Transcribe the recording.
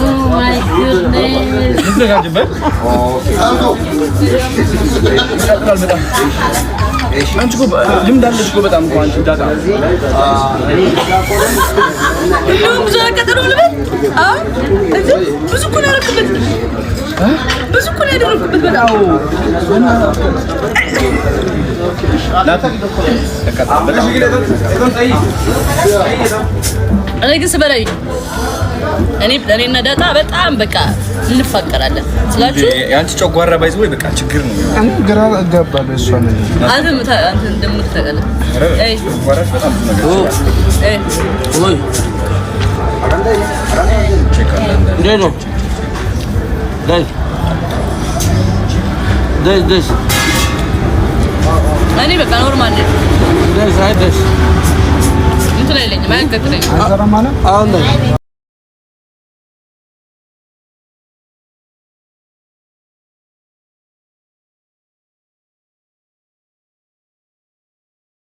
Oh my goodness. አንቺ እኮ ልምድ አለሽ እኮ በጣም እኮ አንቺ ዳጣ ሁሉም ብዙ አቀጠሮ ልበል ብዙ እኮ ነው ያደረኩበት ብዙ እኮ ነው ያደረኩበት በጣም እኔ ግን ስበላይ እኔና ዳጣ በጣም በቃ እንፋቀራለን ስላችሁ ያንቺ ጨጓራ ባይዝ ወይ በቃ ችግር ነው አንተ ግራ አጋባለ እሷ ነው አንተ እንደምት ተቀለ አይ ጨጓራሽ በጣም ነገር ወይ እንዴት ነው ደስ እኔ በቃ ኖርማል ነኝ ደስ እንትን አይለኝም አያንቀጥለኝም አይሰራም ማለት አሁን